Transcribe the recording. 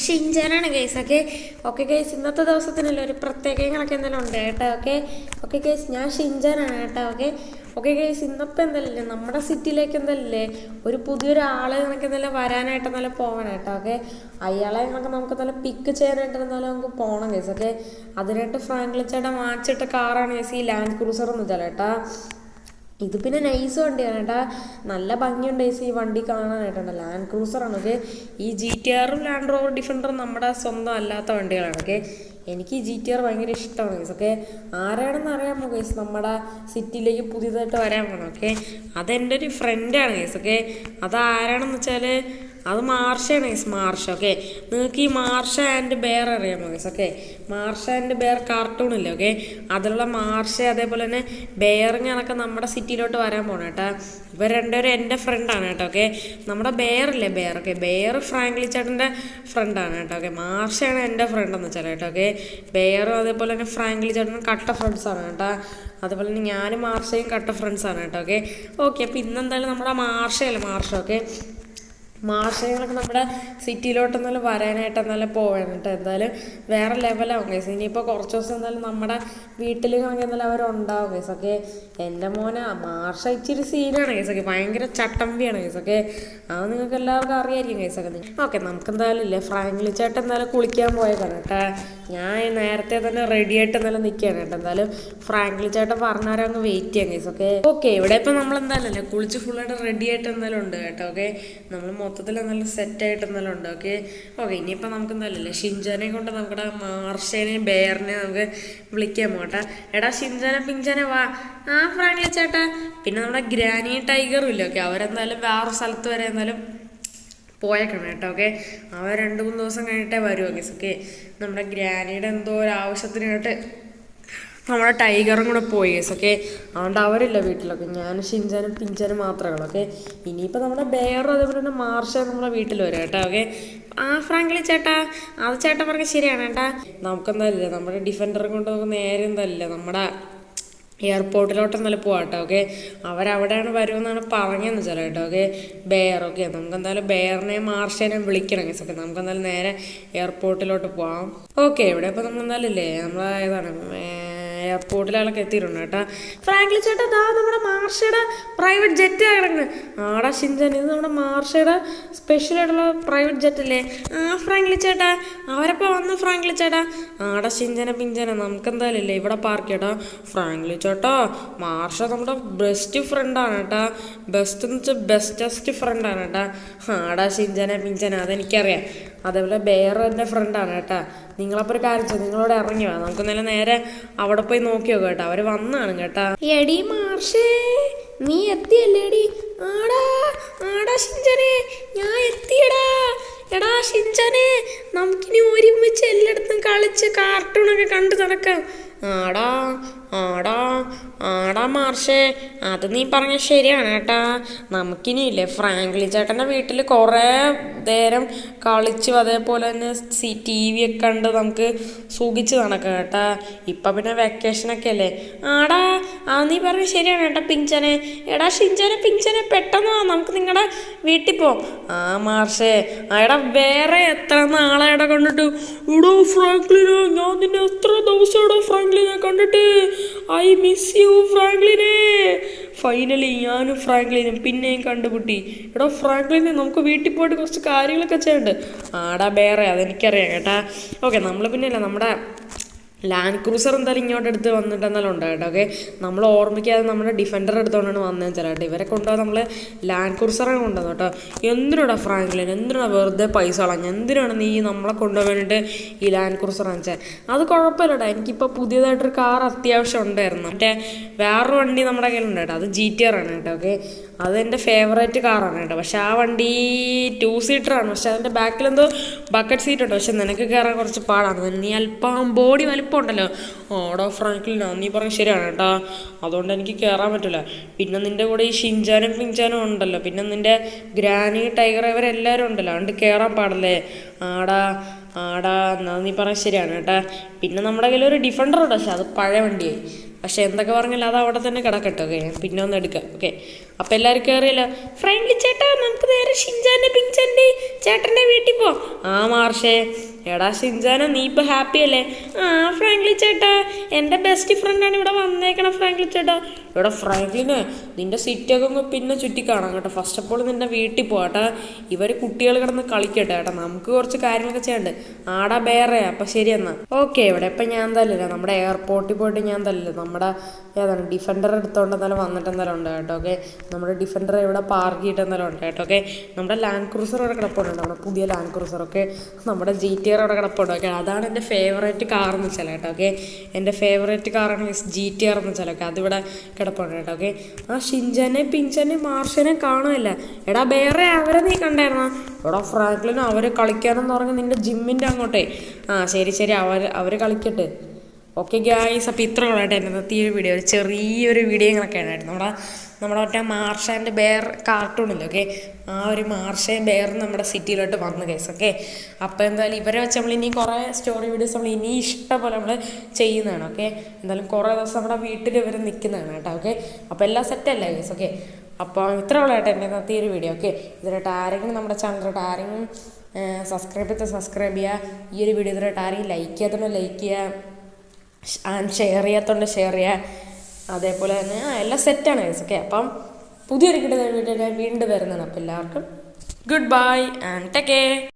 ഷിൻചാനാണ് guys. Okay okay guys, ഇന്നത്തെ ദിവസത്തിനല്ലേ ഒരു പ്രത്യേകങ്ങളൊക്കെ എന്തെങ്കിലും ഉണ്ട് കേട്ടോ. ഓക്കെ ഗൈസ്, ഞാൻ ഷിൻചാനാണ് കേട്ടോ. ഓക്കെ ഗൈസ്, ഇന്നപ്പോൾ എന്തല്ലേ നമ്മുടെ സിറ്റിയിലേക്ക് എന്തല്ലേ ഒരു പുതിയൊരാളെ നമുക്ക് എന്തെല്ലാം വരാനായിട്ട് നല്ല പോകണം കേട്ടോ. അയാളെ നമുക്ക് നല്ല പിക്ക് ചെയ്യാനായിട്ട് എന്നാലും നമുക്ക് പോകണം ഗൈസ്. അതിനായിട്ട് ഫ്രാങ്ക്ലിൻ ചേട്ടൻ വാങ്ങിച്ചിട്ട കാറാണ് ഗൈസ് ഈ ലാൻഡ് ക്രൂസർ എന്ന് വെച്ചാൽ കേട്ടോ. ഇത് പിന്നെ നൈസ് വണ്ടിയാണ് കേട്ടോ, നല്ല ഭംഗിയുണ്ട് ഗൈസ് ഈ വണ്ടി കാണാനായിട്ടുണ്ട്. ലാൻഡ് ക്രൂസറാണ്. ഈ GTR ലാൻഡ് റോവർ ഡിഫൻഡറും നമ്മുടെ സ്വന്തം അല്ലാത്ത വണ്ടികളാണ്. എനിക്ക് ഈ GTR ഭയങ്കര ഇഷ്ടമാണ് ഗൈസ്. ആരാണെന്ന് അറിയാമോ ഗൈസ് നമ്മുടെ സിറ്റിയിലേക്ക് പുതിയതായിട്ട് വരാൻ പോകണം. അതെൻ്റെ ഒരു ഫ്രണ്ടാണ് ഗൈസ്. അത് ആരാണെന്ന് വെച്ചാൽ അത് മാർഷയാണ് ഗൈസ്, മാർഷ. നിങ്ങൾക്ക് ഈ മാർഷ ആൻഡ് ബെയർ അറിയാമോ ഗൈസ്? മാർഷ ആൻഡ് ബെയർ കാർട്ടൂണില്ലേ? അതിലുള്ള മാർഷ അതേപോലെ തന്നെ ബെയറിങ് അതൊക്കെ നമ്മുടെ സിറ്റിയിലോട്ട് വരാൻ പോകണം കേട്ടോ. ഇവർ രണ്ടുപേരും എൻ്റെ ഫ്രണ്ടാണ് കേട്ടോ. നമ്മുടെ ബെയറില്ലേ ബെയർ, ബെയർ ഫ്രാങ്ക്ലിൻ ചേട്ടൻ്റെ ഫ്രണ്ടാണ് കേട്ടോ. മാർഷയാണ് എൻ്റെ ഫ്രണ്ടെന്ന് വെച്ചാൽ കേട്ടോ. ബെയറും അതേപോലെ തന്നെ ഫ്രാങ്ക്ലിൻ ചേട്ടനും കട്ട ഫ്രണ്ട്സാണ് കേട്ടോ. അതുപോലെ തന്നെ ഞാനും മാർഷയും കട്ട ഫ്രണ്ട്സാണ് കേട്ടോ. അപ്പോൾ ഇന്നെന്തായാലും നമ്മുടെ മാർഷയല്ലേ മാർഷ. മാർഷകളൊക്കെ നമ്മുടെ സിറ്റിയിലോട്ട് എന്നാലും വരാനായിട്ട് എന്നാലും പോവാണ് കേട്ടോ. എന്തായാലും വേറെ ലെവലാവും ഗൈസ്. ഇനിയിപ്പോൾ കുറച്ച് ദിവസം എന്തായാലും നമ്മുടെ വീട്ടിൽ എന്തായാലും അവരുണ്ടാവും ഗൈസ്. എൻ്റെ മോനെ മാർഷ ഇച്ചിരി സീനാണ് ഗൈസ്. ഭയങ്കര ചട്ടമ്പിയാണ് ഗൈസ്. അത് നിങ്ങൾക്ക് എല്ലാവർക്കും അറിയായിരിക്കും ഗൈസ്. നമുക്ക് എന്തായാലും ഇല്ലേ ഫ്രാങ്ക്ലിൻ ചേട്ടൻ എന്തായാലും കുളിക്കാൻ പോയേക്കാണ് കേട്ടോ. ഞാൻ നേരത്തെ തന്നെ റെഡി ആയിട്ട് എന്തായാലും നിൽക്കുകയാണ് കേട്ടോ. എന്തായാലും ഫ്രാങ്ക്ലിൻ ചേട്ടൻ പറഞ്ഞവരെ അങ്ങ് വെയിറ്റ് ചെയ്യാം ഗൈസ്. ഇവിടെ ഇപ്പം നമ്മൾ എന്തായാലും അല്ലേ കുളിച്ച് ഫുള്ളായിട്ട് റെഡി ആയിട്ട് എന്തായാലും ഉണ്ട് കേട്ടോ. നമ്മൾ മൊത്തത്തിൽ നല്ല സെറ്റായിട്ട് എന്നാലും ഉണ്ട്. ഇനിയിപ്പോൾ നമുക്ക് എന്തായാലും ഷിൻചാനെ കൊണ്ട് നമ്മുടെ മാർഷേനെയും ബെയറിനെയും നമുക്ക് വിളിക്കാൻ പോകട്ടെ. എടാ ഷിൻചാനെ പിഞ്ചാനെ വാ. ഫ്രാങ്ക്ലിൻ ചേട്ടാ. പിന്നെ നമ്മുടെ ഗ്രാനി ടൈഗറും ഇല്ല. അവരെന്തായാലും വേറെ സ്ഥലത്ത് വരെ എന്തായാലും പോയേക്കണം കേട്ടോ. അവർ 2-3 ദിവസം കഴിഞ്ഞിട്ടേ വരുമോ ഗൈസ്. നമ്മുടെ ഗ്രാനിയുടെ എന്തോ ഒരു ആവശ്യത്തിനായിട്ട് നമ്മുടെ ടൈഗറും കൂടെ പോയി ഗൈസ്. അതുകൊണ്ട് അവരില്ല വീട്ടിലൊക്കെ. ഞാനും ഷിൻചാനും പിഞ്ചാനും മാത്രമേ ഉള്ളൂ. ഇനിയിപ്പോൾ നമ്മുടെ ബെയറും അതേപോലെ തന്നെ മാർഷ നമ്മുടെ വീട്ടിൽ വരും കേട്ടോ. ഫ്രാങ്ക്ലിൻ ചേട്ടാ, അത് ചേട്ടൻ പറഞ്ഞാൽ ശരിയാണ് കേട്ടാ. നമുക്കെന്തായാലും നമ്മുടെ ഡിഫൻഡറും കൊണ്ട് നമുക്ക് നേരെ എന്തായാലും നമ്മുടെ എയർപോർട്ടിലോട്ട് എന്നാലും പോവാം കേട്ടോ. അവരവിടെയാണ് വരുമെന്നാണ് പറഞ്ഞതെന്ന് വെച്ചാൽ കേട്ടോ. ബെയർ നമുക്ക് എന്തായാലും ബെയറിനെയും മാർഷേനെയും വിളിക്കണം ഗൈസ്. നമുക്ക് എന്തായാലും നേരെ എയർപോർട്ടിലോട്ട് പോവാം. ഇവിടെ ഇപ്പോൾ നമ്മൾ എന്തായാലും ഇല്ലേ നമ്മളെ ഏതാണ് എയർപോർട്ടിലൊക്കെ എത്തിയിട്ടുണ്ട് കേട്ടോ. ഫ്രാങ്ക്ലിൻ ചേട്ടാ, ദാ നമ്മുടെ മാർഷയുടെ പ്രൈവറ്റ് ജെറ്റ് കിടക്കുന്നത്. ആടാ ഷിൻചാൻ, ഇത് നമ്മുടെ മാർഷയുടെ സ്പെഷ്യലായിട്ടുള്ള പ്രൈവറ്റ് ജെറ്റ് അല്ലേ? ഫ്രാങ്ക്ലിൻ ചേട്ടാ, അവരപ്പോൾ വന്നു ഫ്രാങ്ക്ലിൻ ചേട്ടാ. ആടാ ഷിൻചാനെ പിഞ്ചാനെ നമുക്ക് എന്തായാലും ഇല്ലേ ഇവിടെ പാർക്ക് കേട്ടോ. ഫ്രാങ്ക്ലിൻ ചേട്ടാ, മാർഷ നമ്മുടെ ബെസ്റ്റ് ഫ്രണ്ടാണ് കേട്ടോ. ബെസ്റ്റ് എന്ന് വെച്ചാൽ ബെസ്റ്റസ്റ്റ് ഫ്രണ്ടാണ് കേട്ടോ. ആടാ ഷിൻചാനെ പിഞ്ചാനെ അതെനിക്കറിയാം. അതേപോലെ ബെയർ എൻ്റെ ഫ്രണ്ടാണ് കേട്ടോ. നിങ്ങളപ്പോൾ ഒരു കാര്യം ചെയ്തു, നിങ്ങളോട് ഇറങ്ങി വാ. നമുക്ക് നല്ല നേരെ അവിടെ പോയി നോക്കി നോക്കാം കേട്ടോ. അവർ വന്നാണ് കേട്ടാ. എടി മാർഷേ, നീ എത്തിയല്ലേടി? ആടാ ഷിൻചാനെ, ഞാൻ എത്തിയടാ. എടാ ഷിൻചാനെ, നമുക്കിനി ഒരുമിച്ച് എല്ലായിടത്തും കളിച്ച് കാർട്ടൂണൊക്കെ കണ്ടു നടക്കാം. ആടാ മാർഷേ, അത് നീ പറഞ്ഞ ശരിയാണ് കേട്ടാ. നമുക്കിനിയില്ലേ ഫ്രാങ്ക്ലിൻ ചേട്ടൻ്റെ വീട്ടിൽ കുറേ നേരം കളിച്ചു അതേപോലെ തന്നെ TV ഒക്കെ കണ്ട് നമുക്ക് സുഖിച്ച് നടക്കാം കേട്ടാ. ഇപ്പം പിന്നെ വെക്കേഷനൊക്കെ അല്ലേ. നീ പറഞ്ഞ ശരിയാണ് കേട്ടാ പിഞ്ചനെ. എടാ ഷിൻചാനെ പിഞ്ചനെ പെട്ടെന്ന് നമുക്ക് നിങ്ങളുടെ വീട്ടിൽ പോവാം. മാർഷേ, എടാ വേറെ എത്ര നാളെ കണ്ടിട്ട്. ഇടോ ഫ്രാങ്ക്ലിനെ, ഞാൻ നിന്നെ എത്ര ദിവസം ഫ്രാങ്ക്ലിനെ കണ്ടിട്ട്. ഐ മിസ് യു ഫ്രാങ്ക്ലിനെ. ഫൈനലി ഞാനും ഫ്രാങ്ക്ലിനും പിന്നെയും കണ്ടുപിട്ടി. എടോ ഫ്രാങ്ക്ലിനെ, നമുക്ക് വീട്ടിൽ പോയിട്ട് കുറച്ച് കാര്യങ്ങളൊക്കെ ചെയ്യണ്ട്. ബേറെ അതെനിക്കറിയാം കേട്ടാ. നമ്മൾ പിന്നെയല്ല നമ്മുടെ ലാൻഡ് ക്രൂസർ എന്തായാലും ഇങ്ങോട്ട് എടുത്ത് വന്നിട്ട് എന്നാലും ഉണ്ട് കേട്ടോ. നമ്മൾ ഓർമ്മിക്കാതെ നമ്മുടെ ഡിഫൻഡർ എടുത്തുകൊണ്ടാണ് വന്നതെന്ന് വെച്ചാൽ കേട്ടോ. ഇവരെ കൊണ്ടുപോകാൻ നമ്മൾ ലാൻഡ് ക്രൂസറാണ് കൊണ്ടുവന്നു കേട്ടോ. എന്തിനാടാ ഫ്രാങ്ക്ലിൻ, എന്തിനാണ് വെറുതെ പൈസ കളഞ്ഞത്? എന്തിനാണ് നീ നമ്മളെ കൊണ്ടുപോകാൻ വേണ്ടിയിട്ട് ഈ ലാൻഡ് ക്രൂസർ വാങ്ങിച്ചാൽ? അത് കുഴപ്പമില്ലടാ, എനിക്കിപ്പോൾ പുതിയതായിട്ടൊരു കാർ അത്യാവശ്യം ഉണ്ടായിരുന്നു. വേറൊരു വണ്ടി നമ്മുടെ കയ്യിലുണ്ട് കേട്ടോ. അത് GTR ആണ് കേട്ടോ. അതെൻ്റെ ഫേവറേറ്റ് കാറാണ് കേട്ടോ. പക്ഷെ ആ വണ്ടി 2 സീറ്ററാണ്. പക്ഷെ അതിൻ്റെ ബാക്കിലെന്തോ ബക്കറ്റ് സീറ്റ് ഉണ്ട്. പക്ഷെ നിനക്ക് കയറാൻ കുറച്ച് പാടാണ്. നീ അല്പം ബോഡി വലിപ്പം ഉണ്ടല്ലോ. ഫ്രാങ്ക്ലിനാ, നീ പറഞ്ഞ ശരിയാണ് കേട്ടോ. അതുകൊണ്ട് എനിക്ക് കയറാൻ പറ്റില്ല. പിന്നെ നിൻ്റെ കൂടെ ഈ ഷിൻചാനും പിഞ്ചാനും ഉണ്ടല്ലോ. പിന്നെ നിൻ്റെ ഗ്രാനി ടൈഗർ ഇവരെല്ലാവരും ഉണ്ടല്ലോ. അതുകൊണ്ട് കയറാൻ പാടില്ലേ. എന്നാ നീ പറഞ്ഞ ശരിയാണ് കേട്ടാ. പിന്നെ നമ്മുടെ കയ്യിൽ ഒരു ഡിഫൻഡർ ഉണ്ട്. പക്ഷെ അത് പഴയ വണ്ടിയായി. പക്ഷെ എന്തൊക്കെ പറഞ്ഞാലും അത് അവിടെ തന്നെ കിടക്കട്ടെ. ഓക്കെ, ഞാൻ പിന്നെ ഒന്ന് എടുക്കാം. ഓക്കെ, അപ്പം എല്ലാവരും കയറിയല്ലോ. ഫ്രണ്ട്ലി ചേട്ടാ, നമുക്ക് നേരെ ഷിൻചാൻ്റെ പിങ്ചാൻ്റെ ചേട്ടൻ്റെ വീട്ടിൽ പോവാം. ആ മാർഷേ, എടാ ഷിൻചാന, നീ ഇപ്പം ഹാപ്പി അല്ലേ? ആ ഫ്രാങ്ക്ലി ചേട്ടാ, എൻ്റെ ബെസ്റ്റ് ഫ്രണ്ടാണ് ഇവിടെ വന്നേക്കണം ഫ്രാങ്ക്ലി ചേട്ടാ. ഇവിടെ ഫ്രാങ്ക്ലിനെ നിൻ്റെ സിറ്റൊക്കെ പിന്നെ ചുറ്റി കാണാം കേട്ടോ. ഫസ്റ്റ് ഓഫ് ഓൾ നിൻ്റെ വീട്ടിൽ പോകട്ടെ. ഇവർ കുട്ടികൾ കിടന്ന് കളിക്കട്ടെ കേട്ടോ. നമുക്ക് കുറച്ച് കാര്യങ്ങളൊക്കെ ചെയ്യാണ്ട്. ആടാ ബേറെ. അപ്പം ശരി എന്നാൽ ഓക്കെ. ഇവിടെ ഇപ്പം ഞാൻ തല്ലില്ല, നമ്മുടെ എയർപോർട്ടിൽ പോയിട്ട് ഞാൻ തല്ലില്ല. നമ്മുടെ ഏതാണ് ഡിഫൻഡർ എടുത്തോണ്ട് എന്തായാലും വന്നിട്ട് എന്തായാലും ഉണ്ട് കേട്ടോ. ഓക്കെ, നമ്മുടെ ഡിഫൻഡർ ഇവിടെ പാർക്ക് ചെയ്തിട്ട് എന്തായാലും ഉണ്ട് കേട്ടോ. ഓക്കെ, നമ്മുടെ ലാൻഡ് ക്രൂസർ അവിടെ കിടപ്പുണ്ട്, നമ്മുടെ പുതിയ ലാൻഡ് ക്രൂസർ. ഓക്കെ, നമ്മുടെ GTR അവിടെ കിടപ്പുണ്ട്. ഓക്കെ, അതാണ് എൻ്റെ ഫേവറേറ്റ് കാർ എന്ന് വെച്ചാൽ കേട്ടോ. ഓക്കെ, എൻ്റെ ഫേവറേറ്റ് കാറാണ് GTR എന്ന് വെച്ചാൽ. ഓക്കെ, അതിവിടെ കിടപ്പുണ്ട് കേട്ടോ. ഓക്കെ, ആ ഷിൻചാനെ പിഞ്ചാനെ മാർഷനെ കാണുമല്ല. എടാ വേറെ അവരെ നീ കണ്ടായിരുന്നോ? എടാ ഫ്രാങ്ക്ലിനും അവർ കളിക്കാനെന്ന് പറഞ്ഞ് നിൻ്റെ ജിമ്മിൻ്റെ അങ്ങോട്ടേ. ആ ശരി ശരി, അവർ കളിക്കട്ടെ. ഓക്കെ ഗായ്സ്, അപ്പോൾ ഇത്ര ഉള്ളതായിട്ട് എൻ്റെ ഇന്നത്തെ ഈ വീഡിയോ, ഒരു ചെറിയൊരു വീഡിയോ ഇങ്ങനെയൊക്കെ ആയിരുന്നു. നമ്മുടെ മറ്റേ മാർഷ ആൻഡ് ബെയർ കാർട്ടൂണില്ലേ? ഓക്കെ, ആ ഒരു മാർഷയും ബെയറും നമ്മുടെ സിറ്റിയിലോട്ട് വന്നു ഗൈസ്. ഓക്കെ, അപ്പോൾ എന്തായാലും ഇവരെ വെച്ച് നമ്മൾ ഇനി കുറേ സ്റ്റോറി വീഡിയോസ് നമ്മൾ ഇനി ഇഷ്ടംപോലെ നമ്മൾ ചെയ്യുന്നതാണ്. ഓക്കെ, എന്തായാലും കുറേ ദിവസം നമ്മുടെ വീട്ടിൽ ഇവർ നിൽക്കുന്നതാണ് കേട്ടോ. ഓക്കെ, അപ്പോൾ എല്ലാം സെറ്റല്ലേ ഗൈസ്? ഓക്കെ, അപ്പോൾ ഇത്ര ഉള്ളതായിട്ട് എൻ്റെ ഇന്നത്തെ ഈ ഒരു വീഡിയോ. ഓക്കെ, ഇതിലായിട്ട് ആരെങ്കിലും നമ്മുടെ ചാനലിലോട്ട് ആരെങ്കിലും സബ്സ്ക്രൈബ് ചെയ്യുക. ഈ ഒരു വീഡിയോ ഇതിലായിട്ട് ആരെങ്കിലും ലൈക്ക് ചെയ്യാത്തതുകൊണ്ട് ലൈക്ക് ചെയ്യുക, ഷെയർ ചെയ്യാത്തതുകൊണ്ട് ഷെയർ ചെയ്യുക. അതേപോലെ തന്നെ എല്ലാം സെറ്റാണ് ഗൈസ്. ഓക്കെ, അപ്പം പുതിയൊരു വീഡിയോ വീണ്ടും വരുന്നതാണ്. അപ്പോൾ എല്ലാവർക്കും good bye and take care.